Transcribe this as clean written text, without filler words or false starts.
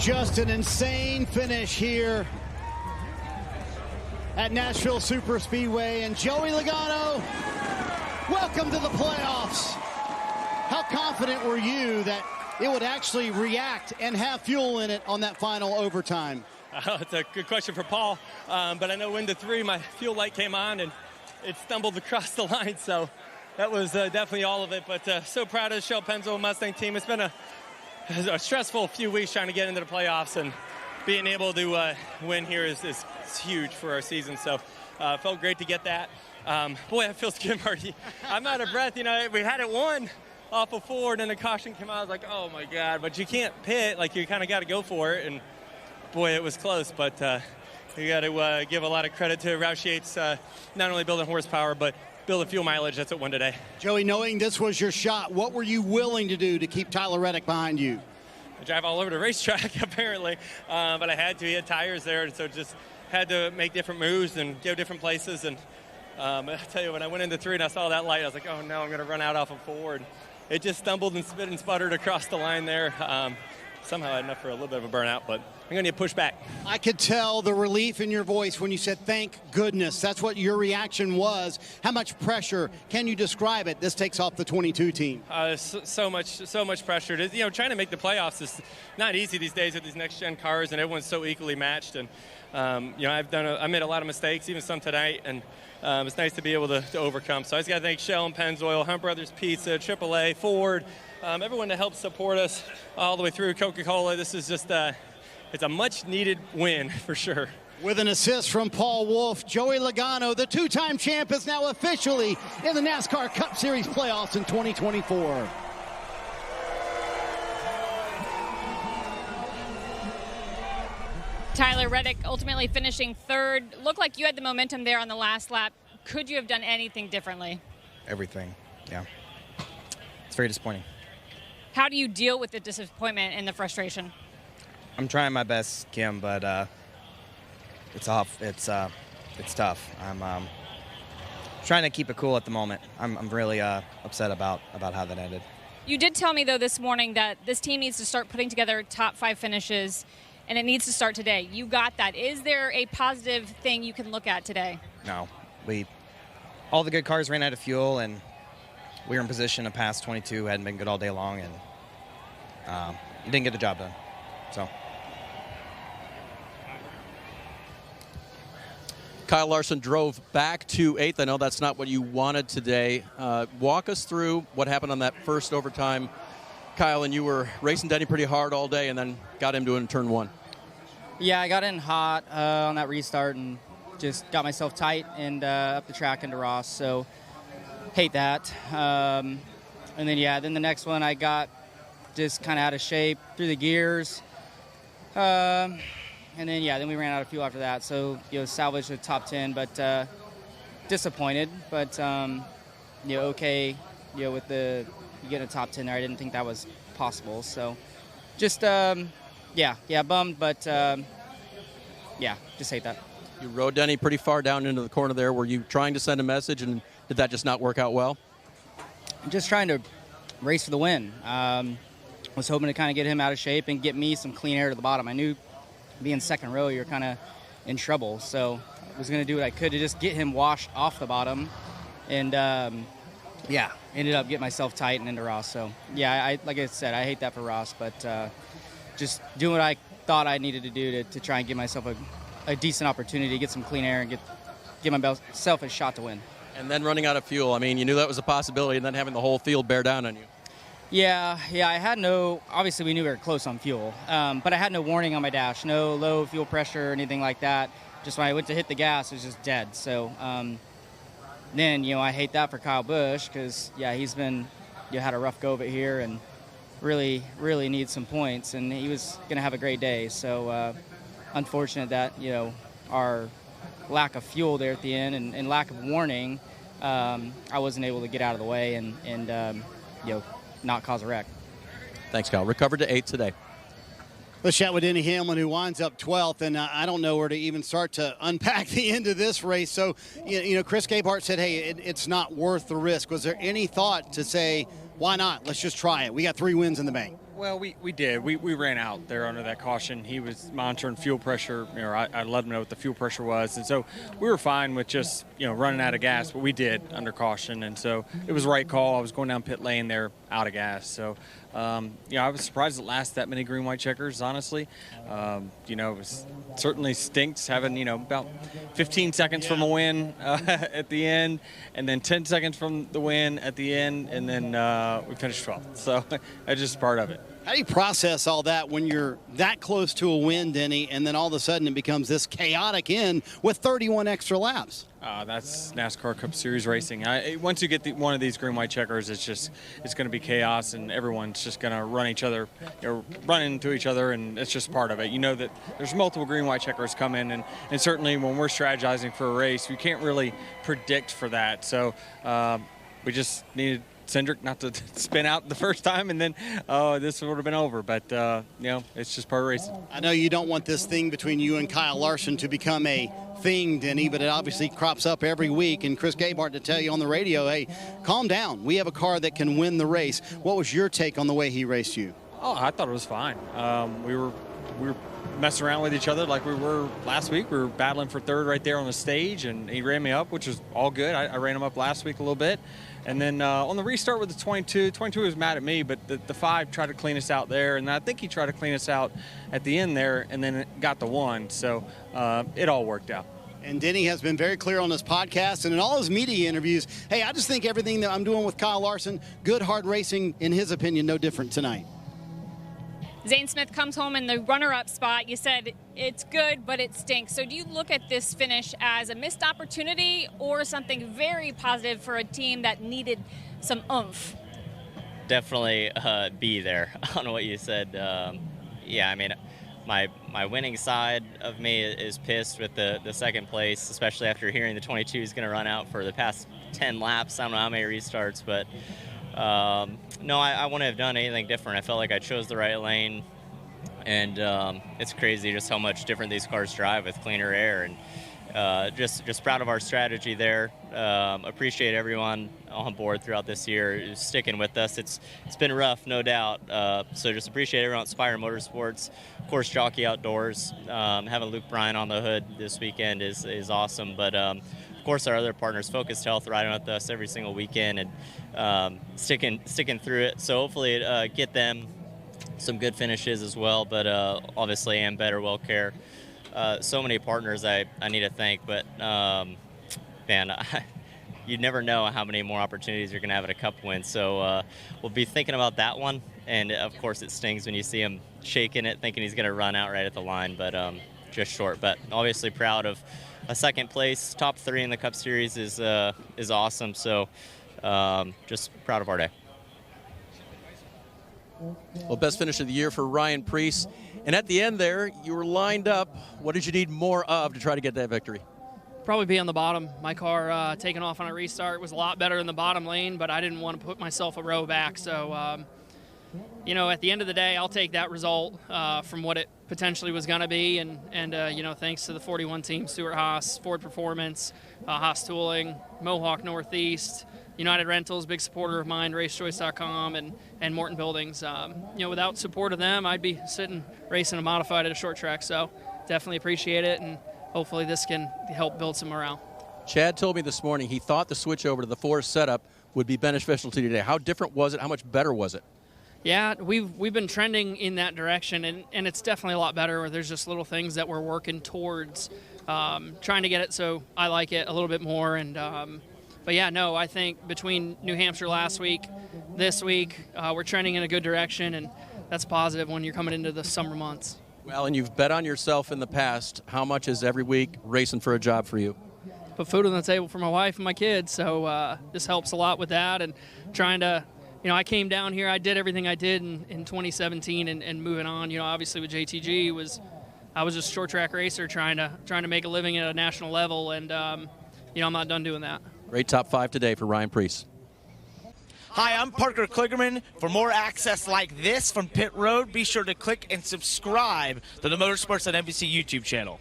Just an insane finish here at Nashville Superspeedway. And Joey Logano, welcome to the playoffs. How confident were you that it would actually react and have fuel in it on that final overtime? It's a good question for Paul, but I know into 3, my fuel light came on and it stumbled across the line, so that was definitely all of it. But so proud of the Shell Pennzoil Mustang team. It's been a stressful few weeks trying to get into the playoffs, and being able to win here is huge for our season. So felt great to get that. Boy, that feels good, Marty. I'm out of breath. You know, we had it won off of 4, and then the caution came out. I was like, oh my God, but you can't pit. Like, you kind of got to go for it. And boy, it was close, but you got to give a lot of credit to Roush Yates, not only building horsepower, but building fuel mileage. That's what won today. Joey, knowing this was your shot, what were you willing to do to keep Tyler Reddick behind you? I drive all over the racetrack, apparently, but I had to. He had tires there, and so just had to make different moves and go different places. And I tell you, when I went into 3 and I saw that light, I was like, oh no, I'm going to run out off of 4. And it just stumbled and spit and sputtered across the line there. Somehow I had enough for a little bit of a burnout, but I'm going to need to push back. I could tell the relief in your voice when you said, thank goodness. That's what your reaction was. How much pressure? Can you describe it? This takes off the 22 team. So much pressure. You know, trying to make the playoffs is not easy these days with these next-gen cars, and everyone's so equally matched. And, you know, I made a lot of mistakes, even some tonight, and it's nice to be able to overcome. So I just got to thank Shell and Pennzoil, Hunt Brothers Pizza, AAA, Ford, everyone that helped support us all the way through. Coca-Cola. This is just it's a much-needed win for sure. With an assist from Paul Wolfe, Joey Logano, the 2-time champ, is now officially in the NASCAR Cup Series playoffs in 2024. Tyler Reddick ultimately finishing 3rd. Looked like you had the momentum there on the last lap. Could you have done anything differently? Everything, yeah. It's very disappointing. How do you deal with the disappointment and the frustration? I'm trying my best, Kim, but it's tough. It's tough. I'm trying to keep it cool at the moment. I'm really upset about how that ended. You did tell me, though, this morning that this team needs to start putting together top 5 finishes, and it needs to start today. You got that. Is there a positive thing you can look at today? No. All the good cars ran out of fuel, and we were in position to pass 22. Hadn't been good all day long, and you didn't get the job done. So. Kyle Larson drove back to 8th. I know that's not what you wanted today. Walk us through what happened on that first overtime, Kyle, and you were racing Denny pretty hard all day and then got him to in turn 1. Yeah, I got in hot on that restart and just got myself tight and up the track into Ross, so hate that. And then the next one I got just kind of out of shape through the gears. And then we ran out of fuel after that. So, salvaged the top 10, but disappointed. But, okay, with you getting a top 10 there, I didn't think that was possible. So, just, bummed, but, just hate that. You rode Denny pretty far down into the corner there. Were you trying to send a message, and did that just not work out well? I'm just trying to race for the win. Was hoping to kind of get him out of shape and get me some clean air to the bottom. I knew being second row, you're kind of in trouble. So I was going to do what I could to just get him washed off the bottom. And, ended up getting myself tight and into Ross. So, like I said, I hate that for Ross. But just doing what I thought I needed to do to try and give myself a decent opportunity to get some clean air and give myself a shot to win. And then running out of fuel. I mean, you knew that was a possibility, and then having the whole field bear down on you. Yeah, I had obviously we knew we were close on fuel, but I had no warning on my dash, no low fuel pressure or anything like that. Just when I went to hit the gas, it was just dead. So then, I hate that for Kyle Busch because, he's been, had a rough go of it here and really, really needs some points, and he was going to have a great day. So unfortunate that, our lack of fuel there at the end and lack of warning, I wasn't able to get out of the way and not cause a wreck. Thanks, Kyle. Recovered to 8th today. Let's chat with Denny Hamlin, who winds up 12th, and I don't know where to even start to unpack the end of this race. So, Chris Gabehart said, hey, it's not worth the risk. Was there any thought to say, why not? Let's just try it. We got 3 wins in the bank. Well, we did. We ran out there under that caution. He was monitoring fuel pressure. I let him know what the fuel pressure was. And so we were fine with just, running out of gas, but we did under caution. And so it was the right call. I was going down pit lane there out of gas. So, I was surprised it lasted that many green, white checkers, honestly. It was certainly stinks having, about 15 seconds from a win at the end, and then 10 seconds from the win at the end, and then we finished 12th. So that's just part of it. How do you process all that when you're that close to a win, Denny, and then all of a sudden it becomes this chaotic end with 31 extra laps? That's NASCAR Cup Series racing. Once you get one of these green, white checkers, it's going to be chaos, and everyone's just going to run into each other, and it's just part of it. You know that there's multiple green, white checkers coming, and certainly when we're strategizing for a race, you can't really predict for that. So we just needed Cindric not to spin out the first time, and then this would have been over. But it's just part of racing. I know you don't want this thing between you and Kyle Larson to become a thing, Denny, but it obviously crops up every week. And Chris Gabehart to tell you on the radio, hey, calm down. We have a car that can win the race. What was your take on the way he raced you? Oh, I thought it was fine. We were messing around with each other like we were last week. We were battling for third right there on the stage, and he ran me up, which was all good. I ran him up last week a little bit. And then on the restart with the 22 was mad at me, but the 5 tried to clean us out there, and I think he tried to clean us out at the end there, and then it got the 1. So it all worked out. And Denny has been very clear on his podcast and in all his media interviews. Hey, I just think everything that I'm doing with Kyle Larson, good, hard racing, in his opinion, no different tonight. Zane Smith comes home in the runner-up spot. You said it's good, but it stinks. So do you look at this finish as a missed opportunity or something very positive for a team that needed some oomph? Definitely be there on what you said. My winning side of me is pissed with the second place, especially after hearing the 22 is going to run out for the past 10 laps. I don't know how many restarts, but no, I wouldn't have done anything different. I felt like I chose the right lane, and it's crazy just how much different these cars drive with cleaner air, and just proud of our strategy there. Appreciate everyone on board throughout this year sticking with us. It's been rough, no doubt. So just appreciate everyone at Spire Motorsports, of course, Jockey Outdoors. Having Luke Bryan on the hood this weekend is awesome, but of course our other partners, Focused Health, riding with us every single weekend and sticking through it. So hopefully get them some good finishes as well, but obviously and Better Well Care. So many partners I need to thank, but you never know how many more opportunities you're going to have at a Cup win. So we'll be thinking about that one, and of course it stings when you see him shaking it, thinking he's going to run out right at the line, but just short. But obviously proud of a second place. Top 3 in the Cup Series is awesome. So just proud of our day. Well, best finish of the year for Ryan Preece. And at the end there, you were lined up. What did you need more of to try to get that victory? Probably be on the bottom. My car taking off on a restart was a lot better in the bottom lane, but I didn't want to put myself a row back. So, at the end of the day, I'll take that result from what it potentially was going to be. And thanks to the 41 team, Stuart Haas, Ford Performance, Haas Tooling, Mohawk Northeast, United Rentals, big supporter of mine, racechoice.com, and Morton Buildings. Without support of them, I'd be sitting racing a modified at a short track. So definitely appreciate it, and hopefully this can help build some morale. Chad told me this morning he thought the switch over to the Force setup would be beneficial to you today. How different was it? How much better was it? Yeah, we've been trending in that direction, and it's definitely a lot better. Where there's just little things that we're working towards, trying to get it so I like it a little bit more. And but yeah, no, I think between New Hampshire last week, this week, we're trending in a good direction, and that's positive when you're coming into the summer months. Well, and you've bet on yourself in the past. How much is every week racing for a job for you? Put food on the table for my wife and my kids, so this helps a lot with that, and trying to. I came down here, I did everything I did in 2017 and moving on, obviously with JTG I was just a short track racer trying to make a living at a national level, and I'm not done doing that. Great top 5 today for Ryan Preece. Hi, I'm Parker Kligerman. For more access like this from Pit Road, be sure to click and subscribe to the Motorsports on NBC YouTube channel.